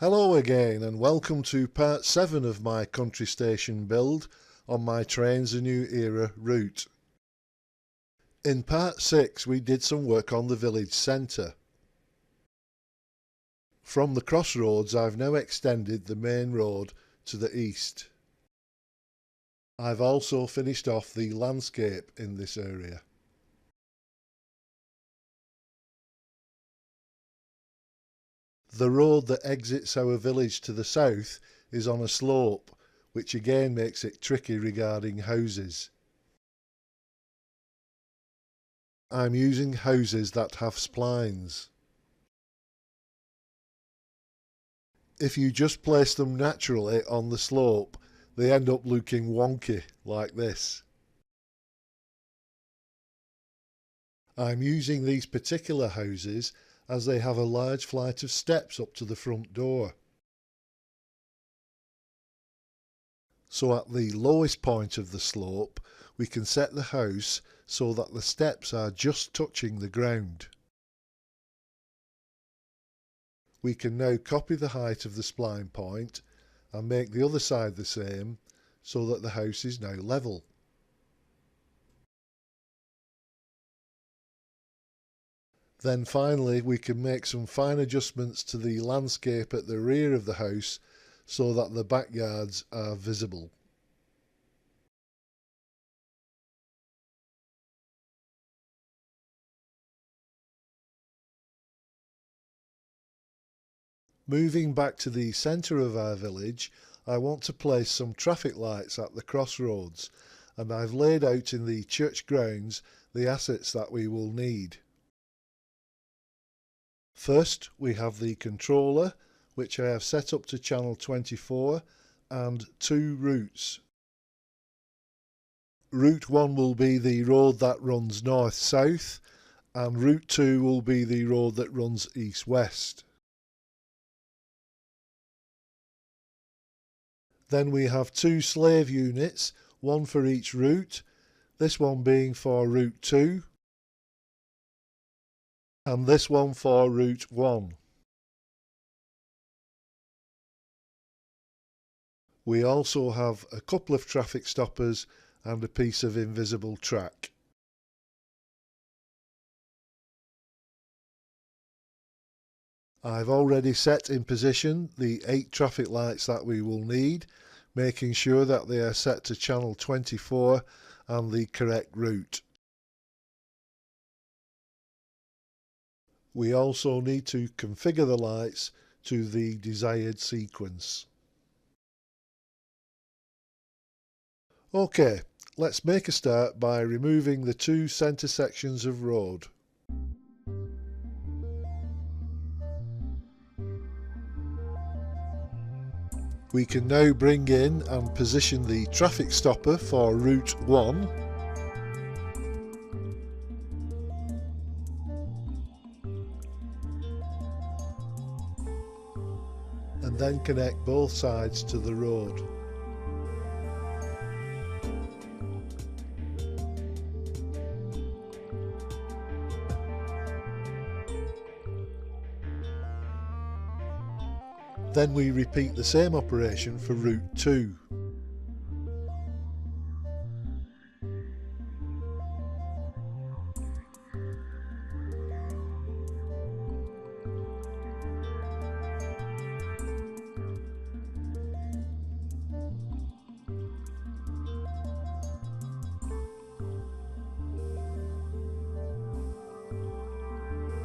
Hello again and welcome to part 7 of my country station build on my Trainz a New Era route. In part 6 we did some work on the village centre. From the crossroads I've now extended the main road to the east. I've also finished off the landscape in this area. The road that exits our village to the south is on a slope, which again makes it tricky regarding houses. I'm using houses that have splines. If you just place them naturally on the slope, they end up looking wonky like this. I'm using these particular houses as they have a large flight of steps up to the front door. So at the lowest point of the slope, we can set the house so that the steps are just touching the ground. We can now copy the height of the spline point and make the other side the same so that the house is now level. Then finally we can make some fine adjustments to the landscape at the rear of the house so that the backyards are visible. Moving back to the centre of our village, I want to place some traffic lights at the crossroads, and I've laid out in the church grounds the assets that we will need. First we have the controller, which I have set up to channel 24, and two routes. Route 1 will be the road that runs north-south, and Route 2 will be the road that runs east-west. Then we have two slave units, one for each route, this one being for Route 2, and this one for Route 1. We also have a couple of traffic stoppers and a piece of invisible track. I've already set in position the 8 traffic lights that we will need, making sure that they are set to channel 24 and the correct route. We also need to configure the lights to the desired sequence. OK, let's make a start by removing the two centre sections of road. We can now bring in and position the traffic stopper for Route 1. And then connect both sides to the road. Then we repeat the same operation for Route 2.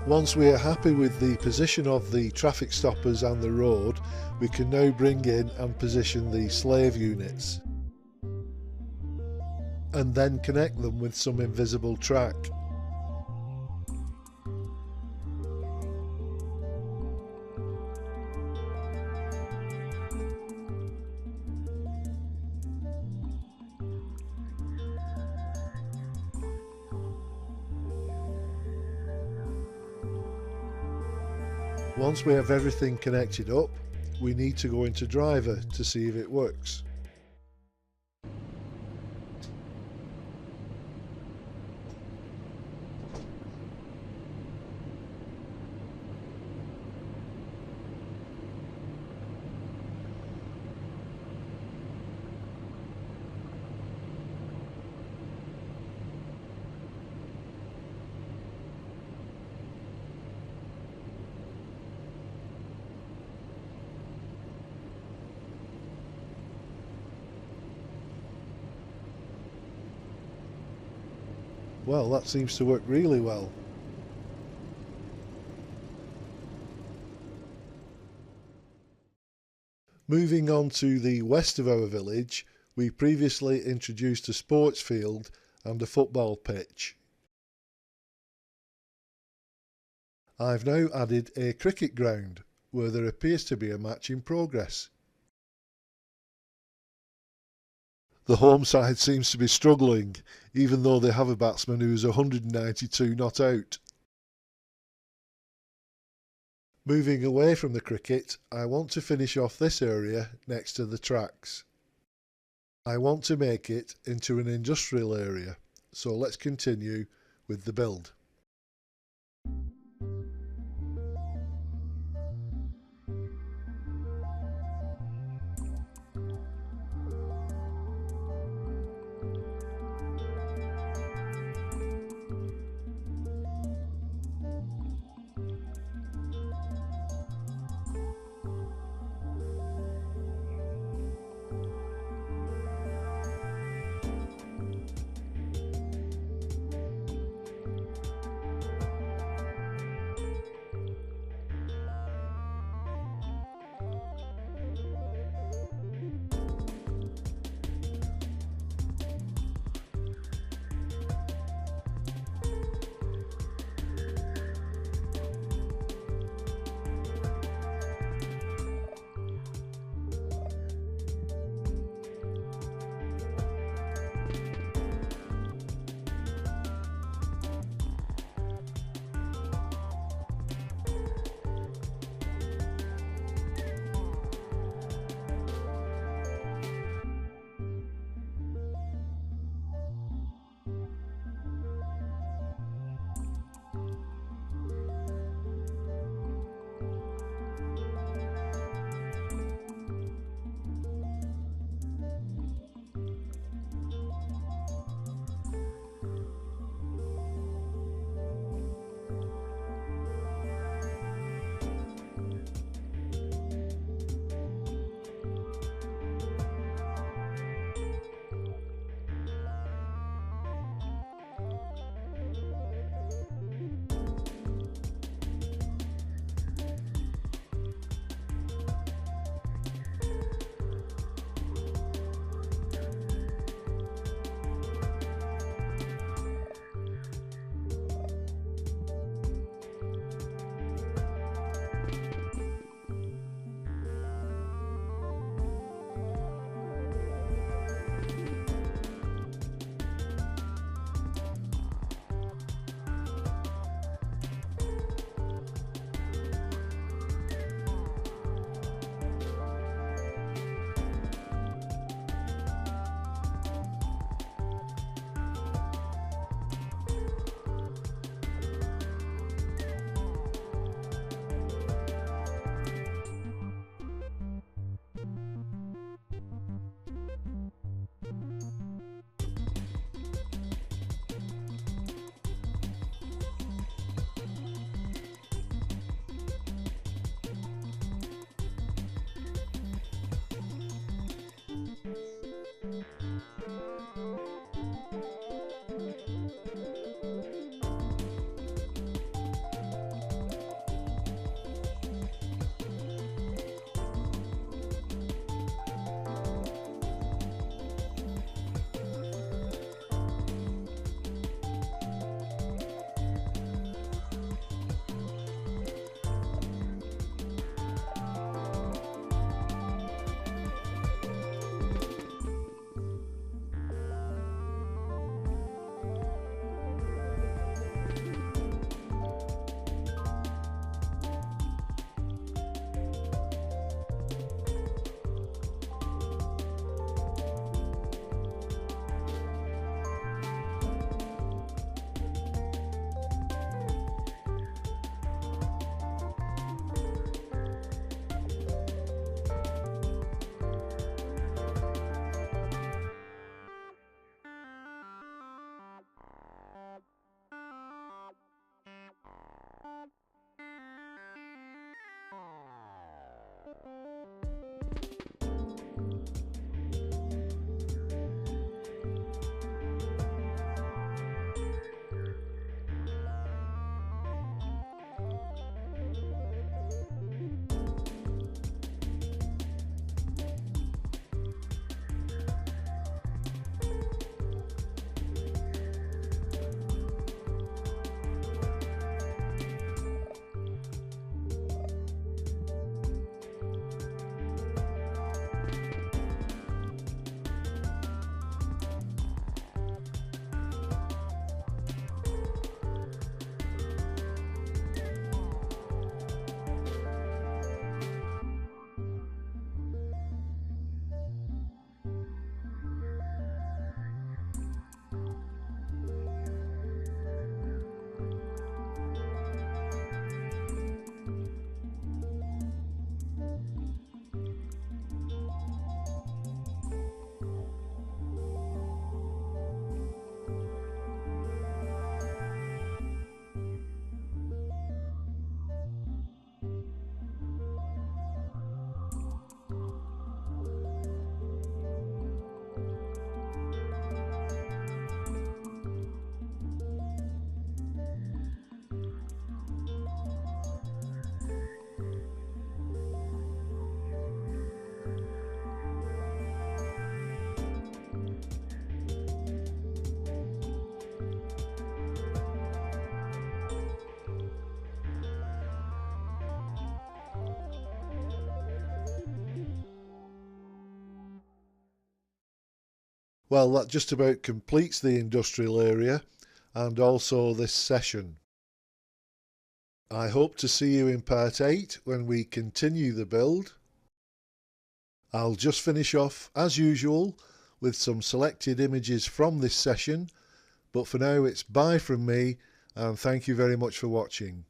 Once we are happy with the position of the traffic stoppers and the road, we can now bring in and position the slave units, and then connect them with some invisible track. Once we have everything connected up, we need to go into driver to see if it works. Well, that seems to work really well. Moving on to the west of our village, we previously introduced a sports field and a football pitch. I've now added a cricket ground, where there appears to be a match in progress. The home side seems to be struggling, even though they have a batsman who's 192 not out. Moving away from the cricket, I want to finish off this area next to the tracks. I want to make it into an industrial area, so let's continue with the build. Well, that just about completes the industrial area and also this session. I hope to see you in part 8 when we continue the build. I'll just finish off as usual with some selected images from this session, but for now it's bye from me and thank you very much for watching.